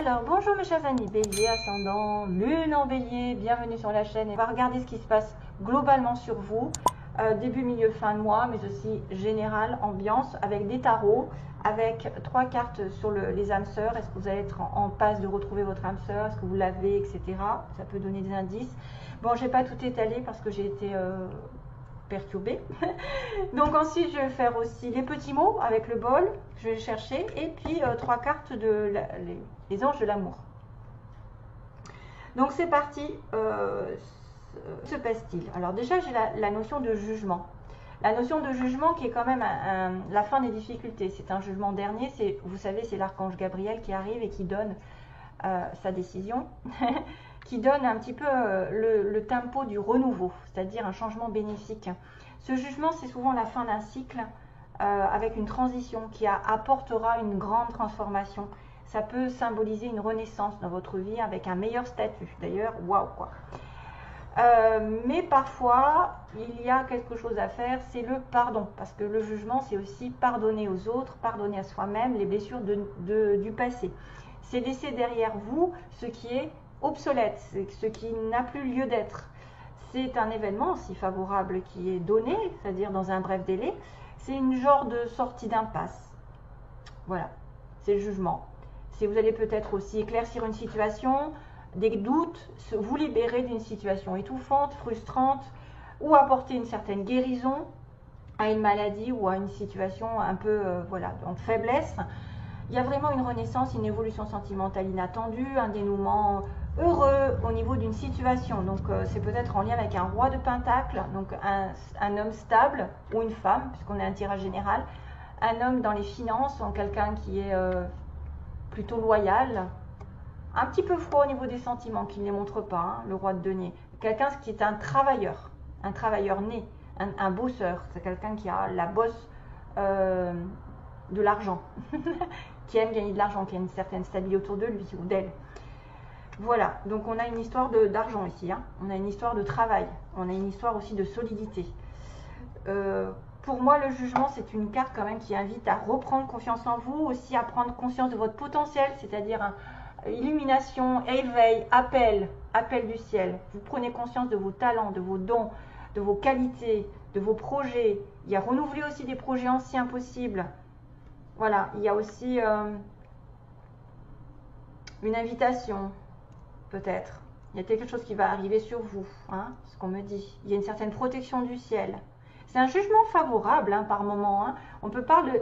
Alors, bonjour mes chers amis, Bélier, ascendant, lune en Bélier, bienvenue sur la chaîne. On va regarder ce qui se passe globalement sur vous, début, milieu, fin de mois, mais aussi général, ambiance, avec des tarots, avec 3 cartes sur les âmes sœurs. Est-ce que vous allez être en passe de retrouver votre âme sœur? Est-ce que vous l'avez, etc. Ça peut donner des indices. Bon, je n'ai pas tout étalé parce que j'ai été perturbée. Donc ensuite, je vais faire aussi les petits mots avec le bol, je vais chercher, et puis 3 cartes de les anges de l'amour. Donc c'est parti, se passe-t-il? Alors déjà, j'ai la notion de jugement. La notion de jugement qui est quand même la fin des difficultés. C'est un jugement dernier, vous savez, c'est l'archange Gabriel qui arrive et qui donne sa décision, qui donne un petit peu le tempo du renouveau, c'est-à-dire un changement bénéfique. Ce jugement, c'est souvent la fin d'un cycle avec une transition qui apportera une grande transformation. Ça peut symboliser une renaissance dans votre vie avec un meilleur statut. D'ailleurs, waouh quoi. Mais parfois, il y a quelque chose à faire, c'est le pardon. Parce que le jugement, c'est aussi pardonner aux autres, pardonner à soi-même les blessures du passé. C'est laisser derrière vous ce qui est obsolète, ce qui n'a plus lieu d'être. C'est un événement aussi favorable qui est donné, c'est-à-dire dans un bref délai. C'est une genre de sortie d'impasse. Voilà, c'est le jugement. Vous allez peut-être aussi éclaircir une situation, des doutes, vous libérer d'une situation étouffante, frustrante, ou apporter une certaine guérison à une maladie ou à une situation un peu, voilà, donc faiblesse. Il y a vraiment une renaissance, une évolution sentimentale inattendue, un dénouement heureux au niveau d'une situation. Donc c'est peut-être en lien avec un roi de pentacle, donc un homme stable ou une femme, puisqu'on a un tirage général. Un homme dans les finances, quelqu'un qui est plutôt loyal, un petit peu froid au niveau des sentiments, qui ne les montre pas, hein, le roi de denier. Quelqu'un qui est un travailleur né, un bosseur. C'est quelqu'un qui a la bosse de l'argent, qui aime gagner de l'argent, qui a une certaine stabilité autour de lui ou d'elle. Voilà, donc on a une histoire d'argent ici, hein. On a une histoire de travail, on a une histoire aussi de solidité. Pour moi, le jugement, c'est une carte quand même qui invite à reprendre confiance en vous, aussi à prendre conscience de votre potentiel, c'est-à-dire illumination, éveil, appel du ciel. Vous prenez conscience de vos talents, de vos dons, de vos qualités, de vos projets. Il y a renouveler aussi des projets anciens possibles. Voilà, il y a aussi une invitation, peut-être. Il y a quelque chose qui va arriver sur vous, hein, ce qu'on me dit. Il y a une certaine protection du ciel. C'est un jugement favorable, hein, par moment. Hein. On peut parler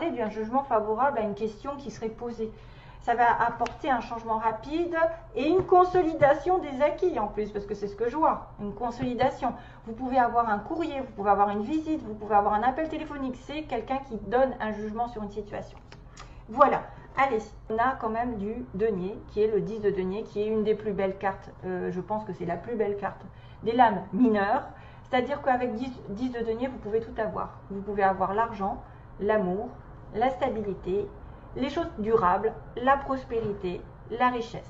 d'un jugement favorable à une question qui serait posée. Ça va apporter un changement rapide et une consolidation des acquis en plus, parce que c'est ce que je vois, une consolidation. Vous pouvez avoir un courrier, vous pouvez avoir une visite, vous pouvez avoir un appel téléphonique. C'est quelqu'un qui donne un jugement sur une situation. Voilà. Allez, on a quand même du denier, qui est le 10 de denier, qui est une des plus belles cartes. Je pense que c'est la plus belle carte des lames mineures. C'est-à-dire qu'avec 10 de denier, vous pouvez tout avoir. Vous pouvez avoir l'argent, l'amour, la stabilité, les choses durables, la prospérité, la richesse.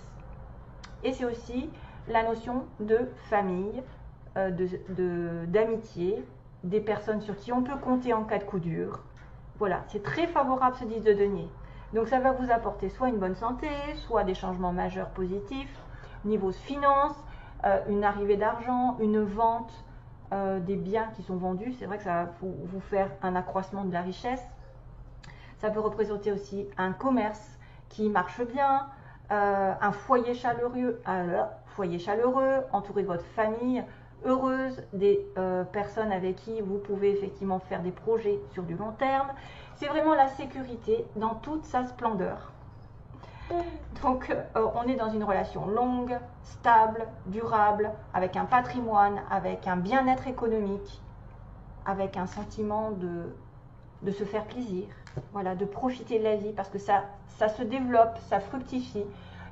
Et c'est aussi la notion de famille, d'amitié, des personnes sur qui on peut compter en cas de coup dur. Voilà, c'est très favorable ce 10 de denier. Donc ça va vous apporter soit une bonne santé, soit des changements majeurs positifs, niveau finance, une arrivée d'argent, une vente, des biens qui sont vendus. C'est vrai que ça va vous faire un accroissement de la richesse. Ça peut représenter aussi un commerce qui marche bien, un foyer chaleureux, entouré de votre famille heureuse, des personnes avec qui vous pouvez effectivement faire des projets sur du long terme. C'est vraiment la sécurité dans toute sa splendeur. Donc on est dans une relation longue, stable, durable, avec un patrimoine, avec un bien-être économique, avec un sentiment de se faire plaisir, voilà, de profiter de la vie, parce que ça se développe, ça fructifie.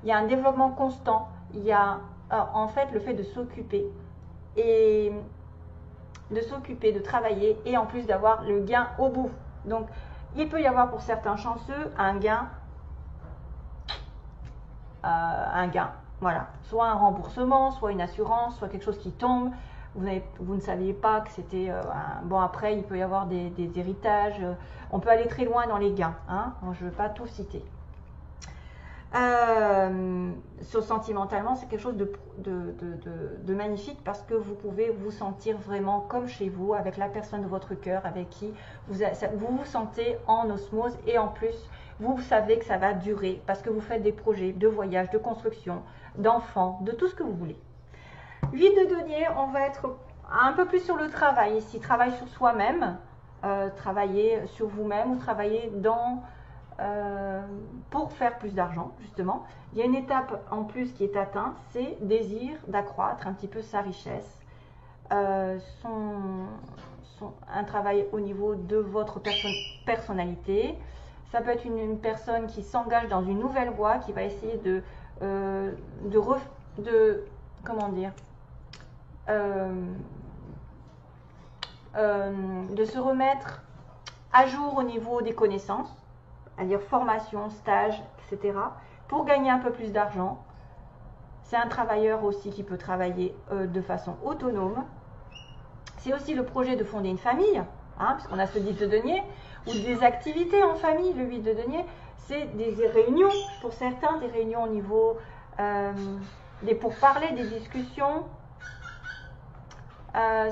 Il y a un développement constant, il y a en fait le fait de s'occuper et de travailler, et en plus d'avoir le gain au bout. Donc il peut y avoir pour certains chanceux un gain, voilà, soit un remboursement, soit une assurance, soit quelque chose qui tombe. Vous ne saviez pas que c'était bon. Après, il peut y avoir des héritages. On peut aller très loin dans les gains, hein. Je ne veux pas tout citer. Sentimentalement, c'est quelque chose de magnifique parce que vous pouvez vous sentir vraiment comme chez vous, avec la personne de votre cœur, avec qui vous vous sentez en osmose, et en plus, vous savez que ça va durer parce que vous faites des projets de voyage, de construction, d'enfants, de tout ce que vous voulez. 8 de denier, on va être un peu plus sur le travail ici, travail sur soi-même, travailler sur vous-même ou travailler pour faire plus d'argent, justement. Il y a une étape en plus qui est atteinte, c'est désir d'accroître un petit peu sa richesse, un travail au niveau de votre personnalité. Ça peut être une personne qui s'engage dans une nouvelle voie, qui va essayer comment dire, de se remettre à jour au niveau des connaissances, c'est-à-dire formation, stage, etc., pour gagner un peu plus d'argent. C'est un travailleur aussi qui peut travailler de façon autonome. C'est aussi le projet de fonder une famille, hein, puisqu'on a ce 10 de denier, ou des activités en famille. Le 8 de denier, c'est des réunions, pour certains, des réunions au niveau des pourparlers, des discussions.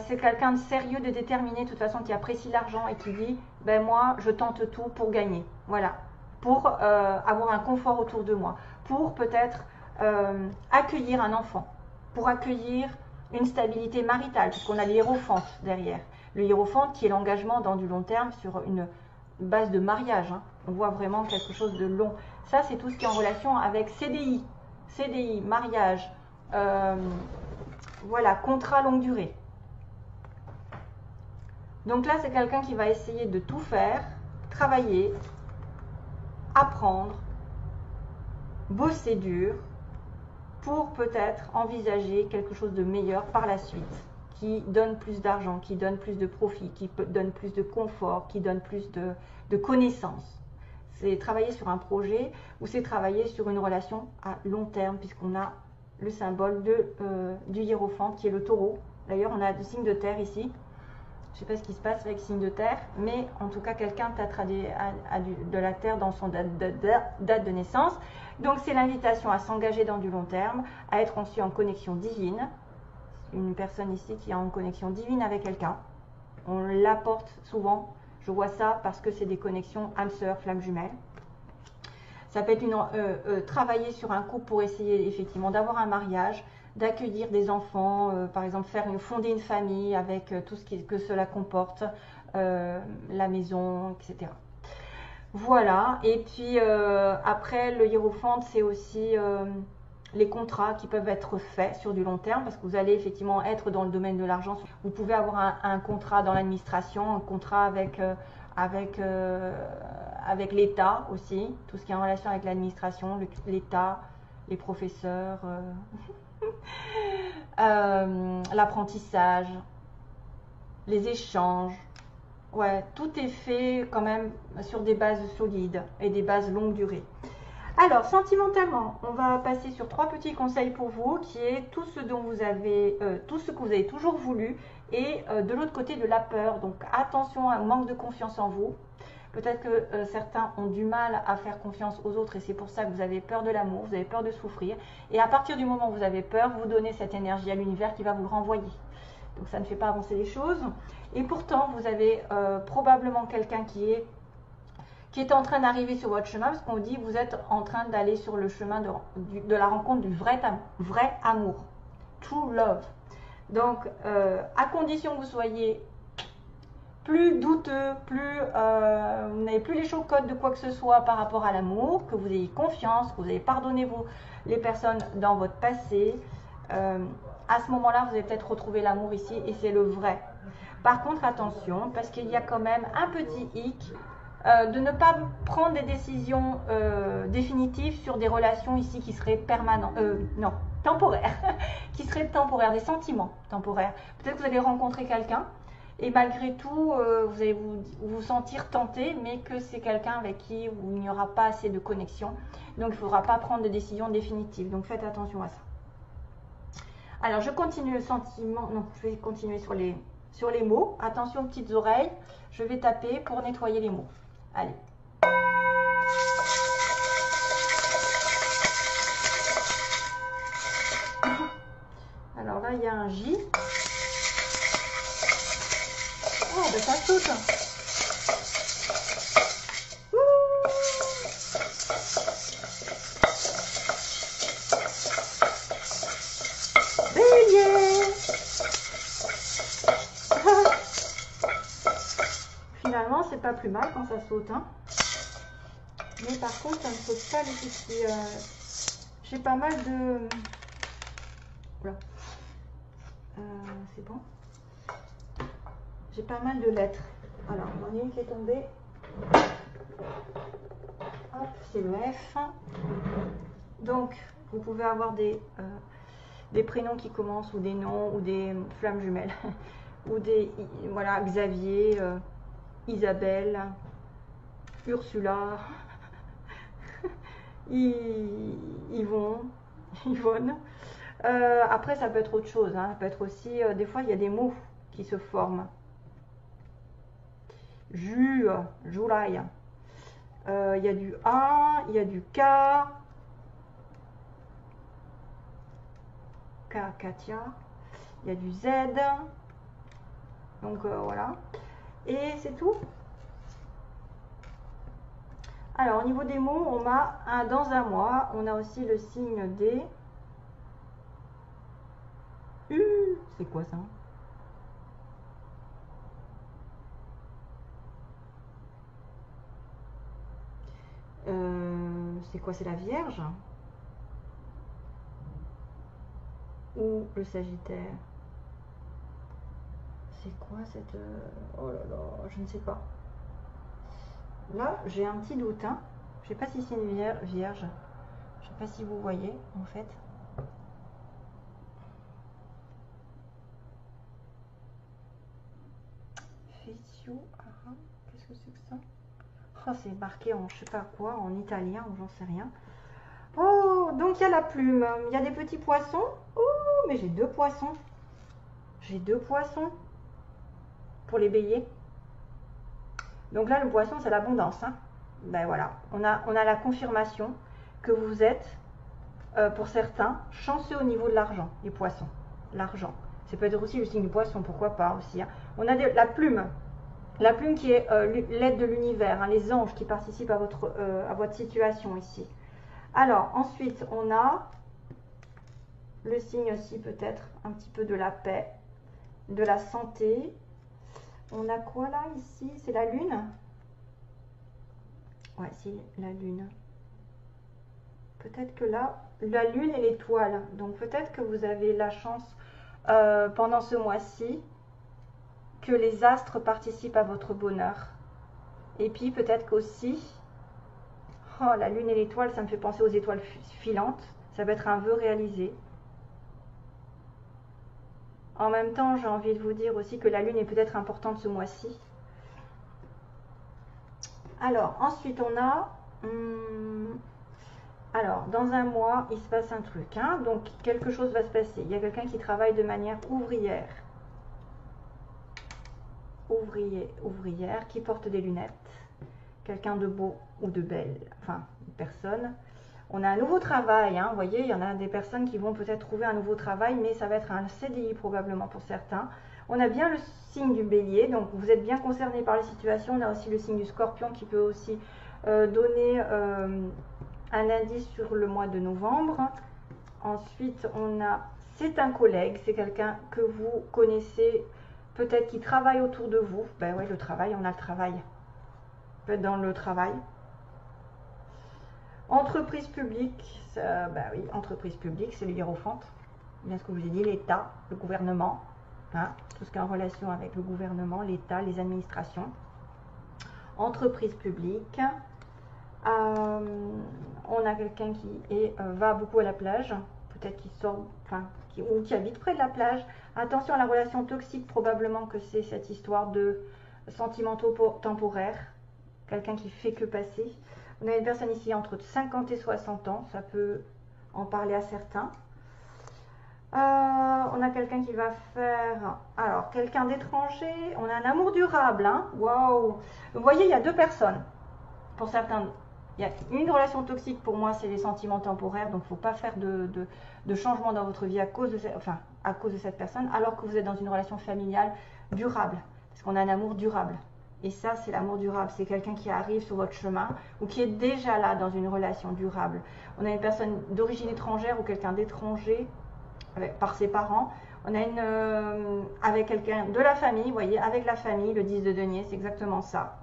C'est quelqu'un de sérieux, de déterminé, de toute façon, qui apprécie l'argent et qui dit ben moi je tente tout pour gagner, voilà, pour avoir un confort autour de moi, pour peut-être accueillir un enfant, pour accueillir une stabilité maritale, puisqu'on a l'hiérophante derrière. Le hiérophante qui est l'engagement dans du long terme sur une base de mariage, hein. On voit vraiment quelque chose de long. Ça, c'est tout ce qui est en relation avec CDI, mariage, voilà, contrat longue durée. Donc là, c'est quelqu'un qui va essayer de tout faire, travailler, apprendre, bosser dur, pour peut-être envisager quelque chose de meilleur par la suite, qui donne plus d'argent, qui donne plus de profit, qui donne plus de confort, qui donne plus de connaissances. C'est travailler sur un projet ou c'est travailler sur une relation à long terme, puisqu'on a le symbole du hiérophante qui est le taureau. D'ailleurs, on a le signe de terre ici. Je ne sais pas ce qui se passe avec le signe de terre, mais en tout cas, quelqu'un tâtera de la terre dans son date de naissance. Donc, c'est l'invitation à s'engager dans du long terme, à être aussi en connexion divine. Une personne ici qui est en connexion divine avec quelqu'un. On l'apporte souvent. Je vois ça parce que c'est des connexions âme sœur, flamme jumelle. Ça peut être travailler sur un couple pour essayer effectivement d'avoir un mariage, d'accueillir des enfants, par exemple fonder une famille avec tout ce que cela comporte, la maison, etc. Voilà, et puis après le hiérophante, c'est aussi les contrats qui peuvent être faits sur du long terme, parce que vous allez effectivement être dans le domaine de l'argent. Vous pouvez avoir un contrat dans l'administration, un contrat avec l'État aussi, tout ce qui est en relation avec l'administration, l'État, les professeurs, l'apprentissage, les échanges. Ouais, tout est fait quand même sur des bases solides et des bases longue durée. Alors, sentimentalement, on va passer sur 3 petits conseils pour vous, qui est tout ce dont vous avez, tout ce que vous avez toujours voulu, et de l'autre côté de la peur. Donc, attention à un manque de confiance en vous. Peut-être que certains ont du mal à faire confiance aux autres et c'est pour ça que vous avez peur de l'amour, vous avez peur de souffrir. Et à partir du moment où vous avez peur, vous donnez cette énergie à l'univers qui va vous le renvoyer. Donc ça ne fait pas avancer les choses. Et pourtant, vous avez probablement quelqu'un qui est en train d'arriver sur votre chemin, parce qu'on dit vous êtes en train d'aller sur le chemin de la rencontre du vrai amour, true love. Donc, à condition que vous soyez plus douteux, vous n'avez plus les chocottes de quoi que ce soit par rapport à l'amour, que vous ayez confiance, que vous avez pardonné les personnes dans votre passé, à ce moment-là, vous allez peut-être retrouver l'amour ici et c'est le vrai. Par contre, attention, parce qu'il y a quand même un petit hic, de ne pas prendre des décisions définitives sur des relations ici qui seraient temporaires, qui seraient temporaires, des sentiments temporaires. Peut-être que vous allez rencontrer quelqu'un et malgré tout, vous allez vous sentir tenté, mais que c'est quelqu'un avec qui il n'y aura pas assez de connexion. Donc, il ne faudra pas prendre de décision définitive. Donc, faites attention à ça. Alors, je continue le sentiment. Non, je vais continuer sur les mots. Attention aux petites oreilles. Je vais taper pour nettoyer les mots. Allez. y a un J. Oh, ben ça saute. Bélier. Finalement, c'est pas plus mal quand ça saute, hein. Mais par contre, ça ne saute pas les petits. J'ai pas mal de... Voilà. C'est bon. J'ai pas mal de lettres. Alors, il y en a une qui est tombée. Hop, c'est le F. Donc, vous pouvez avoir des prénoms qui commencent, ou des noms, ou des flammes jumelles, ou des, voilà, Xavier, Isabelle, Ursula, Yvonne. Après, ça peut être autre chose, hein. Ça peut être aussi, des fois, il y a des mots qui se forment. July. Il y a du A, il y a du K. Katia. Il y a du Z. Donc voilà. Et c'est tout. Alors, au niveau des mots, on a dans un mois, on a aussi le signe des... C'est quoi ça? C'est quoi? C'est la Vierge? Ou le Sagittaire? C'est quoi cette... Oh là là, je ne sais pas. Là, j'ai un petit doute, hein. Je sais pas si c'est une vierge. Je sais pas si vous voyez, en fait. Fétio, qu'est-ce que c'est que ça? Oh, c'est marqué en je sais pas quoi, en italien ou j'en sais rien. Oh, donc il y a la plume. Il y a des petits poissons. Oh, mais j'ai deux poissons. J'ai deux poissons pour les béliers. Donc là, le poisson, c'est l'abondance, hein. Ben voilà, on a la confirmation que vous êtes, pour certains, chanceux au niveau de l'argent, les poissons. L'argent. Ça peut être aussi le signe du poisson, pourquoi pas aussi, hein. On a la plume. La plume qui est l'aide de l'univers, hein, les anges qui participent à votre situation ici. Alors, ensuite, on a le signe aussi peut-être un petit peu de la paix, de la santé. On a quoi là, ici? C'est la lune? Ouais, c'est la lune. Peut-être que là, la lune et l'étoile. Donc peut-être que vous avez la chance pendant ce mois-ci que les astres participent à votre bonheur. Et puis peut-être qu'aussi, oh, la lune et l'étoile, ça me fait penser aux étoiles filantes. Ça peut être un vœu réalisé. En même temps, j'ai envie de vous dire aussi que la lune est peut-être importante ce mois-ci. Alors, ensuite, on a... alors, dans un mois, il se passe un truc, hein, donc quelque chose va se passer. Il y a quelqu'un qui travaille de manière ouvrière. Ouvrière, qui porte des lunettes. Quelqu'un de beau ou de belle, enfin, une personne. On a un nouveau travail, hein, vous voyez, il y en a des personnes qui vont peut-être trouver un nouveau travail, mais ça va être un CDI probablement pour certains. On a bien le signe du bélier, donc vous êtes bien concerné par les situations. On a aussi le signe du scorpion qui peut aussi donner un indice sur le mois de novembre. Ensuite, on a, c'est un collègue, c'est quelqu'un que vous connaissez, peut-être qui travaille autour de vous. Ben ouais, le travail, on a le travail. Peut être dans le travail. Entreprise publique, ben oui, entreprise publique, c'est le hiérophante. Bien ce que je vous ai dit, l'État, le gouvernement, hein, tout ce qui est en relation avec le gouvernement, l'État, les administrations. Entreprise publique. On a quelqu'un qui va beaucoup à la plage, peut-être qui sort, enfin, ou qui habite près de la plage. Attention à la relation toxique, probablement que c'est cette histoire de sentimentaux temporaires, quelqu'un qui fait que passer. On a une personne ici entre 50 et 60 ans, ça peut en parler à certains. On a quelqu'un qui va faire, alors quelqu'un d'étranger, on a un amour durable, hein. Waouh! Vous voyez, il y a deux personnes. Pour certains, il y a une relation toxique, pour moi, c'est les sentiments temporaires, donc il ne faut pas faire de changement dans votre vie à cause de, enfin, à cause de cette personne, alors que vous êtes dans une relation familiale durable. Parce qu'on a un amour durable. Et ça, c'est l'amour durable. C'est quelqu'un qui arrive sur votre chemin ou qui est déjà là dans une relation durable. On a une personne d'origine étrangère ou quelqu'un d'étranger par ses parents. On a avec quelqu'un de la famille, vous voyez, avec la famille, le 10 de denier, c'est exactement ça.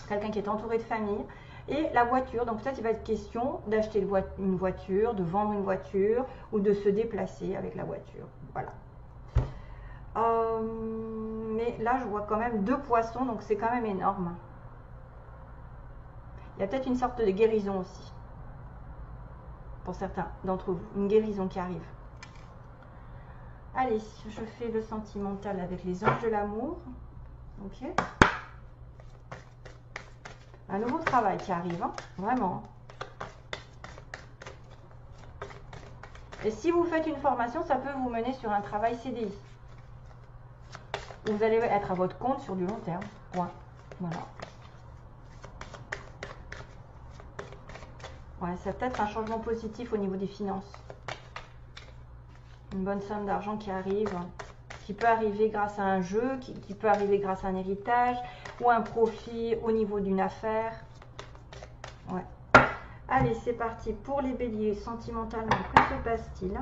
Quelqu'un qui est entouré de famille. Et la voiture, donc peut-être il va être question d'acheter une voiture, de vendre une voiture ou de se déplacer avec la voiture. Voilà. Mais là, je vois quand même 2 poissons, donc c'est quand même énorme. Il y a peut-être une sorte de guérison aussi, pour certains d'entre vous, une guérison qui arrive. Allez, je fais le sentimental avec les anges de l'amour. Ok. Un nouveau travail qui arrive, hein, vraiment. Et si vous faites une formation, ça peut vous mener sur un travail CDI. Vous allez être à votre compte sur du long terme. Point. Voilà. Ouais, c'est peut-être un changement positif au niveau des finances. Une bonne somme d'argent qui arrive, qui peut arriver grâce à un jeu, qui peut arriver grâce à un héritage ou un profit au niveau d'une affaire. Ouais. Allez, c'est parti pour les béliers sentimentalement. Que se passe-t-il?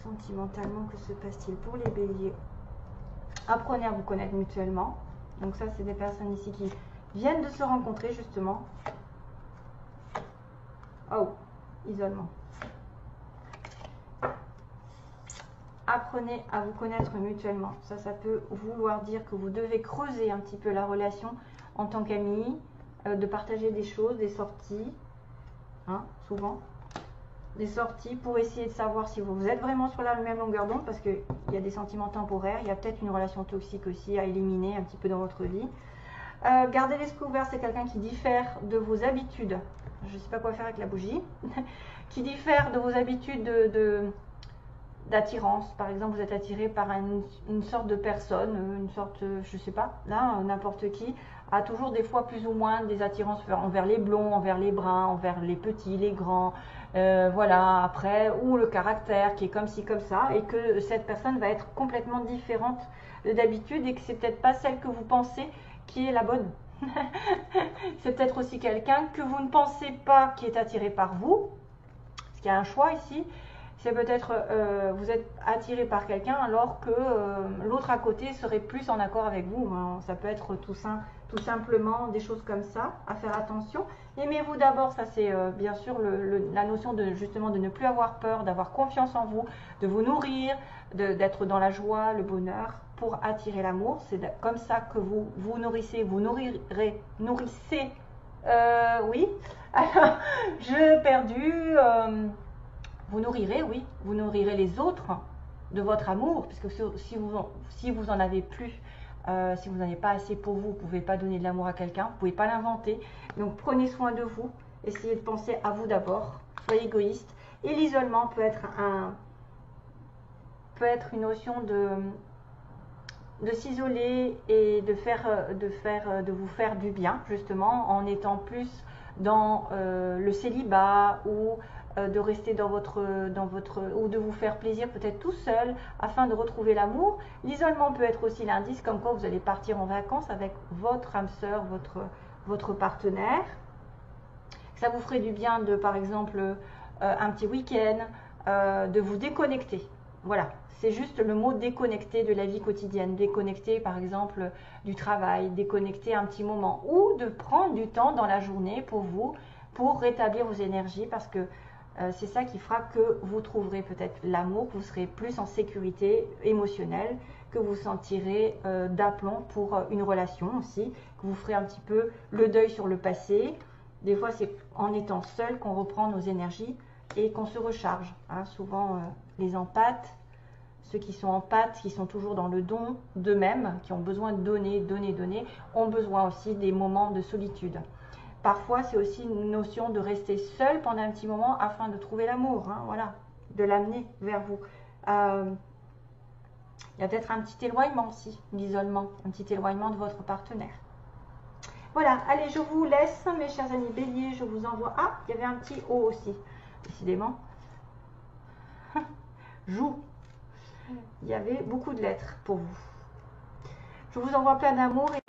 Sentimentalement, que se passe-t-il pour les béliers? Apprenez à vous connaître mutuellement. Donc ça, c'est des personnes ici qui viennent de se rencontrer, justement. Oh, isolement. Apprenez à vous connaître mutuellement. Ça peut vouloir dire que vous devez creuser un petit peu la relation en tant qu'amis, de partager des choses, des sorties, hein, souvent. Des sorties pour essayer de savoir si vous êtes vraiment sur la même longueur d'onde, parce qu'il y a des sentiments temporaires, il y a peut-être une relation toxique aussi à éliminer un petit peu dans votre vie. Gardez l'esprit ouvert, c'est quelqu'un qui diffère de vos habitudes, je ne sais pas quoi faire avec la bougie, qui diffère de vos habitudes d'attirance. Par exemple, vous êtes attiré par une sorte de personne, une sorte, je ne sais pas, là, n'importe qui, a toujours des fois plus ou moins des attirances envers les blonds, envers les bruns, envers les petits, les grands, voilà, après, ou le caractère qui est comme ci, comme ça, et que cette personne va être complètement différente d'habitude et que c'est peut-être pas celle que vous pensez qui est la bonne. C'est peut-être aussi quelqu'un que vous ne pensez pas qui est attiré par vous, parce qu'il y a un choix ici. C'est peut-être vous êtes attiré par quelqu'un alors que l'autre à côté serait plus en accord avec vous. Hein. Ça peut être tout simplement des choses comme ça, à faire attention. Aimez-vous d'abord, ça c'est bien sûr la notion de justement de ne plus avoir peur, d'avoir confiance en vous, de vous nourrir, d'être dans la joie, le bonheur pour attirer l'amour. C'est comme ça que vous vous nourrissez, vous nourrissez. Oui, alors je perdu. Vous nourrirez, oui, vous nourrirez les autres de votre amour, puisque si vous en avez plus, si vous n'en avez pas assez pour vous, vous ne pouvez pas donner de l'amour à quelqu'un, vous ne pouvez pas l'inventer. Donc prenez soin de vous, essayez de penser à vous d'abord, soyez égoïste. Et l'isolement peut être une notion de s'isoler et de vous faire du bien, justement, en étant plus dans le célibat ou de rester ou de vous faire plaisir peut-être tout seul afin de retrouver l'amour. L'isolement peut être aussi l'indice comme quoi vous allez partir en vacances avec votre âme sœur, votre partenaire. Ça vous ferait du bien de, par exemple, un petit week-end, de vous déconnecter. Voilà, c'est juste le mot déconnecter de la vie quotidienne, déconnecter par exemple du travail, déconnecter un petit moment ou de prendre du temps dans la journée pour vous, pour rétablir vos énergies parce que c'est ça qui fera que vous trouverez peut-être l'amour, que vous serez plus en sécurité émotionnelle, que vous sentirez d'aplomb pour une relation aussi, que vous ferez un petit peu le deuil sur le passé. Des fois, c'est en étant seul qu'on reprend nos énergies et qu'on se recharge. Hein. Souvent, les empathes, ceux qui sont empathes, qui sont toujours dans le don d'eux-mêmes, qui ont besoin de donner, ont besoin aussi des moments de solitude. Parfois, c'est aussi une notion de rester seul pendant un petit moment afin de trouver l'amour, hein, voilà, de l'amener vers vous. Il y a peut-être un petit éloignement aussi, l'isolement, un petit éloignement de votre partenaire. Voilà, allez, je vous laisse, mes chers amis béliers, je vous envoie... Ah, il y avait un petit O aussi, décidément. Joue. Il y avait beaucoup de lettres pour vous. Je vous envoie plein d'amour et